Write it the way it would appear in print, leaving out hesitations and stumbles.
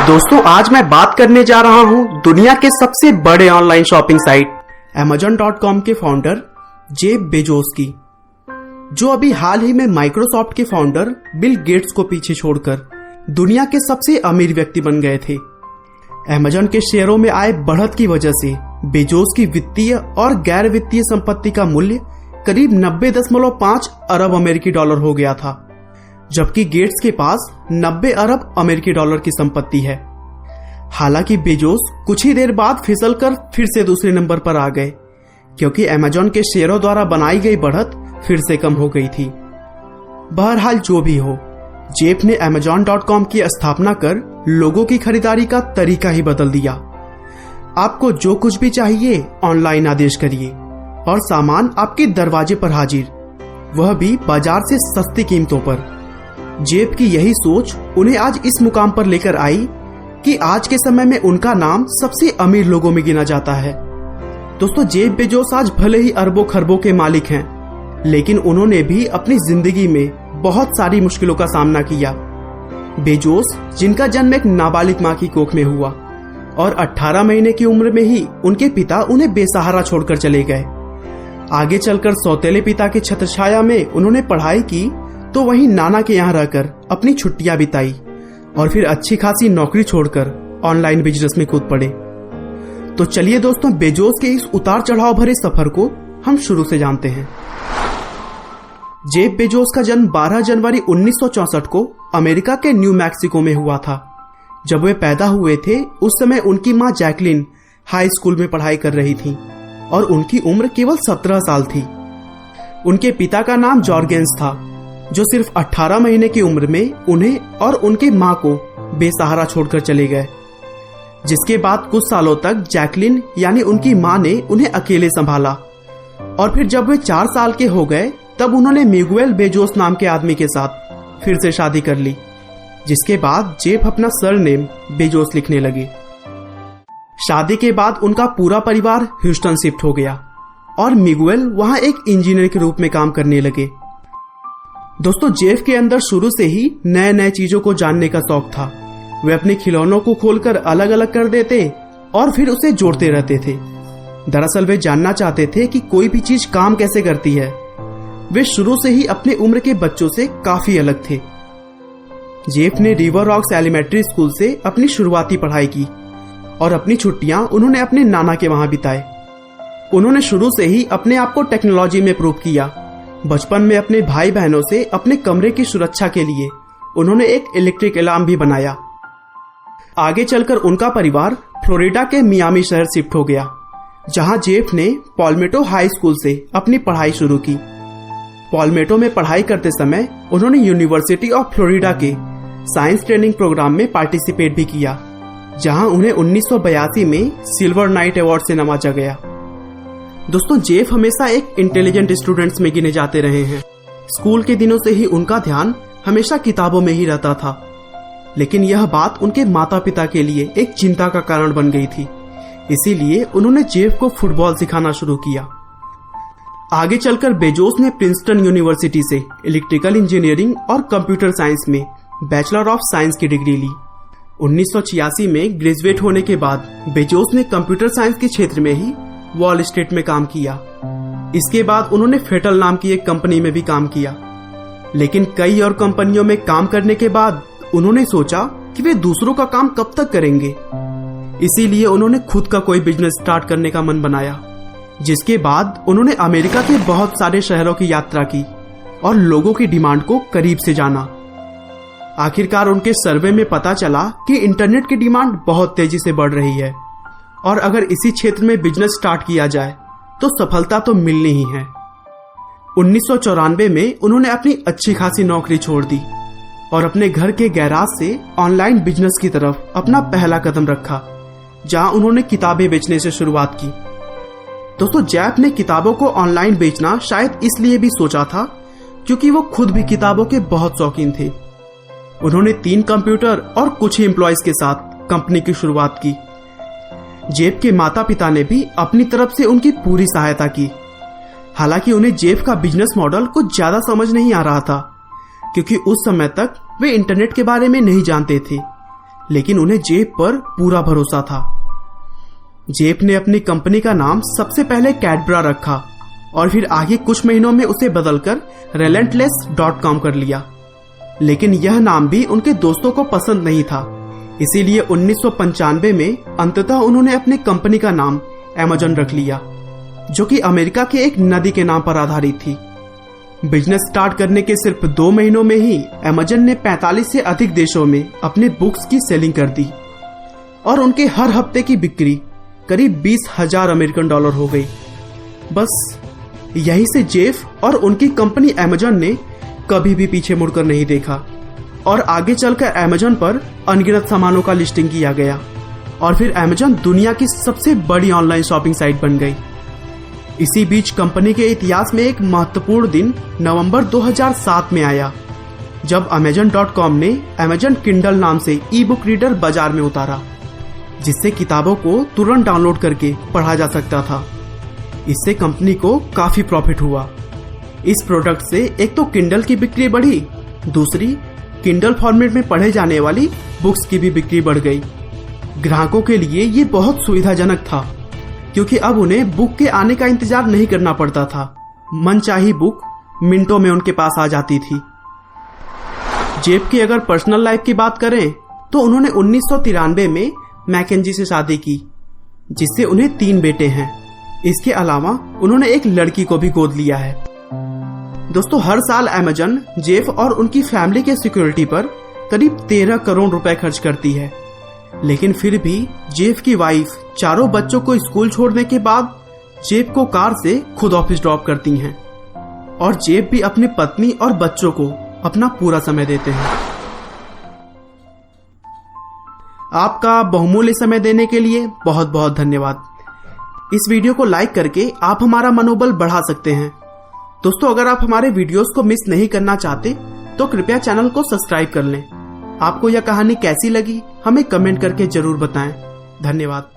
दोस्तों आज मैं बात करने जा रहा हूं दुनिया के सबसे बड़े ऑनलाइन शॉपिंग साइट Amazon.com के फाउंडर जेफ बेजोस की, जो अभी हाल ही में माइक्रोसॉफ्ट के फाउंडर बिल गेट्स को पीछे छोड़कर दुनिया के सबसे अमीर व्यक्ति बन गए थे। Amazon के शेयरों में आए बढ़त की वजह से बेजोस की वित्तीय और गैर वित्तीय संपत्ति का मूल्य करीब 90.5 अरब अमेरिकी डॉलर हो गया था, जबकि गेट्स के पास 90 अरब अमेरिकी डॉलर की संपत्ति है। हालांकि बेजोस कुछ ही देर बाद फिसलकर फिर से दूसरे नंबर पर आ गए, क्योंकि Amazon के शेयरों द्वारा बनाई गई बढ़त फिर से कम हो गई थी। बहरहाल जो भी हो, जेफ ने Amazon.com की स्थापना कर लोगों की खरीदारी का तरीका ही बदल दिया। आपको जो कुछ भी चाहिए ऑनलाइन आदेश करिए और सामान आपके दरवाजे पर हाजिर, वह भी बाजार से सस्ती कीमतों पर। जेफ की यही सोच उन्हें आज इस मुकाम पर लेकर आई कि आज के समय में उनका नाम सबसे अमीर लोगों में गिना जाता है। दोस्तों, जेफ बेजोस आज भले ही अरबों खरबों के मालिक हैं, लेकिन उन्होंने भी अपनी जिंदगी में बहुत सारी मुश्किलों का सामना किया। बेजोस, जिनका जन्म एक नाबालिग मां की कोख में हुआ और 18 महीने की उम्र में ही उनके पिता उन्हें बेसहारा छोड़कर चले गए। आगे चलकर सौतेले पिता की छत्रछाया में उन्होंने पढ़ाई की, तो वहीं नाना के यहाँ रहकर अपनी छुट्टियां बिताई और फिर अच्छी खासी नौकरी छोड़कर ऑनलाइन बिजनेस में कूद पड़े। तो चलिए दोस्तों, बेजोस के इस उतार चढ़ाव भरे सफर को हम शुरू से जानते हैं। जेफ बेजोस का जन्म 12 जनवरी 1964 को अमेरिका के न्यू मैक्सिको में हुआ था। जब वे पैदा हुए थे, उस समय उनकी मां जैकलिन हाई स्कूल में पढ़ाई कर रही थी और उनकी उम्र केवल 17 साल थी। उनके पिता का नाम जॉर्गेंस था, जो सिर्फ 18 महीने की उम्र में उन्हें और उनके मां को बेसहारा छोड़कर चले गए, जिसके बाद कुछ सालों तक जैकलिन यानी उनकी मां ने उन्हें अकेले संभाला। और फिर जब वे 4 साल के हो गए, तब उन्होंने मिगुएल बेजोस नाम के आदमी के साथ फिर से शादी कर ली, जिसके बाद जेफ अपना सरनेम बेजोस लिखने लगे। शादी के बाद उनका पूरा परिवार ह्यूस्टन शिफ्ट हो गया और मिगुएल वहां एक इंजीनियर के रूप में काम करने लगे। दोस्तों, जेफ के अंदर शुरू से ही नए नए चीजों को जानने का शौक था। वे अपने खिलौनों को खोलकर अलग अलग कर देते और फिर उसे जोड़ते रहते थे। दरअसल वे जानना चाहते थे कि कोई भी चीज काम कैसे करती है। वे शुरू से ही अपने उम्र के बच्चों से काफी अलग थे। जेफ ने रिवर रॉक्स एलिमेंट्री स्कूल से अपनी शुरुआती पढ़ाई की और अपनी छुट्टियां उन्होंने अपने नाना के वहां बिताए। उन्होंने शुरू से ही अपने आप को टेक्नोलॉजी में प्रूव किया। बचपन में अपने भाई बहनों से अपने कमरे की सुरक्षा के लिए उन्होंने एक इलेक्ट्रिक अलार्म भी बनाया। आगे चलकर उनका परिवार फ्लोरिडा के मियामी शहर शिफ्ट हो गया, जहां जेफ ने पॉल्मेटो हाई स्कूल से अपनी पढ़ाई शुरू की। पॉल्मेटो में पढ़ाई करते समय उन्होंने यूनिवर्सिटी ऑफ फ्लोरिडा के साइंस ट्रेनिंग प्रोग्राम में पार्टिसिपेट भी किया, जहां उन्हें 1982 में सिल्वर नाइट अवार्ड से नवाजा गया। दोस्तों, जेफ हमेशा एक इंटेलिजेंट स्टूडेंट्स में गिने जाते रहे हैं। स्कूल के दिनों से ही उनका ध्यान हमेशा किताबों में ही रहता था, लेकिन यह बात उनके माता पिता के लिए एक चिंता का कारण बन गई थी। इसीलिए उन्होंने जेफ को फुटबॉल सिखाना शुरू किया। आगे चलकर बेजोस ने प्रिंसटन यूनिवर्सिटी से इलेक्ट्रिकल इंजीनियरिंग और कंप्यूटर साइंस में बैचलर ऑफ साइंस की डिग्री ली। 1986 में ग्रेजुएट होने के बाद बेजोस ने कंप्यूटर साइंस के क्षेत्र में ही वॉल स्ट्रीट में काम किया। इसके बाद उन्होंने फेटल नाम की एक कंपनी में भी काम किया, लेकिन कई और कंपनियों में काम करने के बाद उन्होंने सोचा कि वे दूसरों का काम कब तक करेंगे। इसीलिए उन्होंने खुद का कोई बिजनेस स्टार्ट करने का मन बनाया, जिसके बाद उन्होंने अमेरिका के बहुत सारे शहरों की यात्रा की और लोगों की डिमांड को करीब से जाना। आखिरकार उनके सर्वे में पता चला कि इंटरनेट की डिमांड बहुत तेजी से बढ़ रही है और अगर इसी क्षेत्र में बिजनेस स्टार्ट किया जाए तो सफलता तो मिलनी ही है। 1994 में उन्होंने अपनी अच्छी खासी नौकरी छोड़ दी और अपने घर के गैराज से ऑनलाइन बिजनेस की तरफ अपना पहला कदम रखा, जहां उन्होंने किताबें बेचने से शुरुआत की। दोस्तों, जेफ ने किताबों को ऑनलाइन बेचना शायद इसलिए भी सोचा था क्योंकि वो खुद भी किताबों के बहुत शौकीन थे। उन्होंने 3 कंप्यूटर और कुछ ही एम्प्लॉयज के साथ कंपनी की शुरुआत की। जेफ के माता पिता ने भी अपनी तरफ से उनकी पूरी सहायता की। हालांकि उन्हें जेफ का बिजनेस मॉडल कुछ ज्यादा समझ नहीं आ रहा था, क्योंकि उस समय तक वे इंटरनेट के बारे में नहीं जानते थे। लेकिन उन्हें जेफ पर पूरा भरोसा था। जेफ ने अपनी कंपनी का नाम सबसे पहले कैडबरा रखा और फिर आगे कुछ महीनों में उसे बदलकर relentless.com कर लिया। लेकिन यह नाम भी उनके दोस्तों को पसंद नहीं था, इसीलिए 1995 में अंततः उन्होंने अपनी कंपनी का नाम Amazon रख लिया, जो कि अमेरिका के एक नदी के नाम पर आधारित थी। बिजनेस स्टार्ट करने के सिर्फ 2 महीनों में ही Amazon ने 45 से अधिक देशों में अपने बुक्स की सेलिंग कर दी और उनके हर हफ्ते की बिक्री करीब 20,000 अमेरिकन डॉलर हो गई। बस यही से जेफ और उनकी कंपनी Amazon ने कभी भी पीछे मुड़कर नहीं देखा और आगे चलकर Amazon पर अनगिनत सामानों का लिस्टिंग किया गया और फिर Amazon दुनिया की सबसे बड़ी ऑनलाइन शॉपिंग साइट बन गई। इसी बीच कंपनी के इतिहास में एक महत्वपूर्ण दिन नवंबर 2007 में आया, जब Amazon.com ने Amazon Kindle नाम से ई बुक रीडर बाजार में उतारा, जिससे किताबों को तुरंत डाउनलोड करके पढ़ा जा सकता था। इससे कंपनी को काफी प्रॉफिट हुआ। इस प्रोडक्ट से एक तो Kindle की बिक्री बढ़ी, दूसरी Kindle फॉर्मेट में पढ़े जाने वाली बुक्स की भी बिक्री बढ़ गई। ग्राहकों के लिए ये बहुत सुविधाजनक था, क्योंकि अब उन्हें बुक के आने का इंतजार नहीं करना पड़ता था। मनचाही बुक मिनटों में उनके पास आ जाती थी। जेफ की अगर पर्सनल लाइफ की बात करें तो उन्होंने 1993 में मैकेंजी से शादी की, जिससे उन्हें 3 बेटे हैं। इसके अलावा उन्होंने एक लड़की को भी गोद लिया है। दोस्तों, हर साल Amazon जेफ और उनकी फैमिली के सिक्योरिटी पर करीब 13 करोड़ रुपए खर्च करती है, लेकिन फिर भी जेफ की वाइफ 4 बच्चों को स्कूल छोड़ने के बाद जेफ को कार से खुद ऑफिस ड्रॉप करती हैं और जेफ भी अपनी पत्नी और बच्चों को अपना पूरा समय देते हैं। आपका बहुमूल्य समय देने के लिए बहुत बहुत धन्यवाद। इस वीडियो को लाइक करके आप हमारा मनोबल बढ़ा सकते हैं। दोस्तों, अगर आप हमारे वीडियोस को मिस नहीं करना चाहते तो कृपया चैनल को सब्सक्राइब कर लें। आपको यह कहानी कैसी लगी हमें कमेंट करके जरूर बताएं। धन्यवाद।